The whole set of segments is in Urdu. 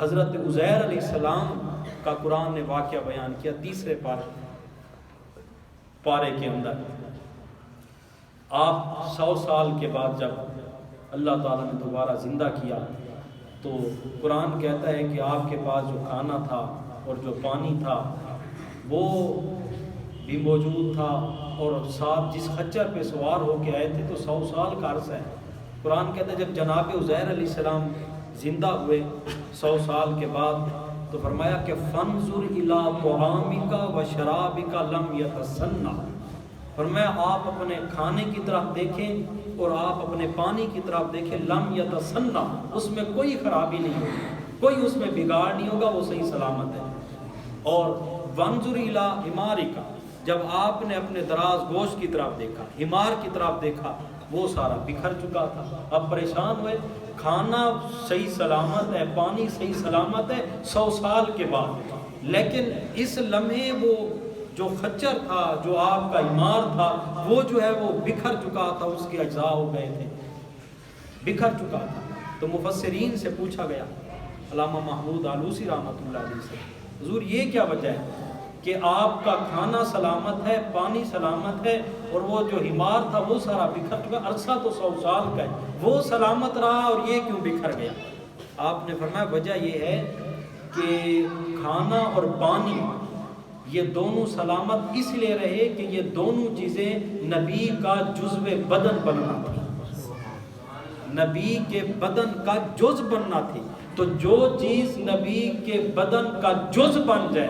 حضرت عزیر علیہ السلام کا قرآن نے واقعہ بیان کیا 3 پارے کے اندر. آپ 100 سال کے بعد جب اللہ تعالیٰ نے دوبارہ زندہ کیا تو قرآن کہتا ہے کہ آپ کے پاس جو کھانا تھا اور جو پانی تھا وہ بھی موجود تھا، اور ساتھ جس خچر پہ سوار ہو کے آئے تھے تو 100 سال کا عرصہ ہے. قرآن کہتا ہے جب جناب عزیر علیہ السلام زندہ ہوئے 100 سال کے بعد تو فرمایا کہ فانظر الی طعامک و شرابک لم یتسنہ. فرمایا آپ اپنے کھانے کی طرف دیکھیں اور آپ اپنے پانی کی طرف دیکھیں، لم یتسنہ، اس میں کوئی خرابی نہیں ہوگی، کوئی اس میں بگاڑ نہیں ہوگا، وہ صحیح سلامت ہے. اور وانظر الی حمارک، جب آپ نے اپنے دراز گوشت کی طرف دیکھا، حمار کی طرف دیکھا، وہ سارا بکھر چکا تھا. اب پریشان ہوئے، کھانا صحیح سلامت ہے، پانی صحیح سلامت ہے 100 سال کے بعد، لیکن اس لمحے وہ جو خچر تھا، جو آپ کا حمار تھا، وہ جو ہے وہ بکھر چکا تھا، اس کے اجزاء ہو گئے تھے، بکھر چکا تھا. تو مفسرین سے پوچھا گیا، علامہ محمود آلوسی رحمۃ اللہ علیہ سے، حضور یہ کیا وجہ ہے کہ آپ کا کھانا سلامت ہے، پانی سلامت ہے، اور وہ جو حمار تھا وہ سارا بکھر چکا، عرصہ تو 100 سال کا ہے، وہ سلامت رہا اور یہ کیوں بکھر گیا؟ آپ نے فرمایا وجہ یہ ہے کہ کھانا اور پانی یہ دونوں سلامت اس لیے رہے کہ یہ دونوں چیزیں نبی کا جزو بدن بننا تھی، نبی کے بدن کا جز بننا تھی. تو جو چیز نبی کے بدن کا جز بن جائے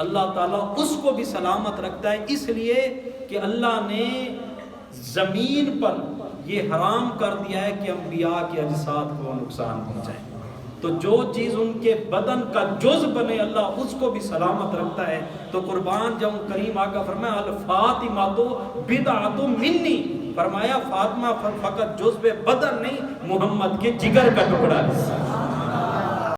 اللہ تعالیٰ اس کو بھی سلامت رکھتا ہے، اس لیے کہ اللہ نے زمین پر یہ حرام کر دیا ہے کہ انبیاء کے اجساد کو نقصان پہنچائے. تو جو چیز ان کے بدن کا جز بنے اللہ اس کو بھی سلامت رکھتا ہے. تو قربان جاؤں کریم آقا فرمایا الفاطمہ تو بدعۃ منی، فرمایا فاطمہ فقط جزو بدن نہیں، محمد کے جگر کا ٹکڑا ہے.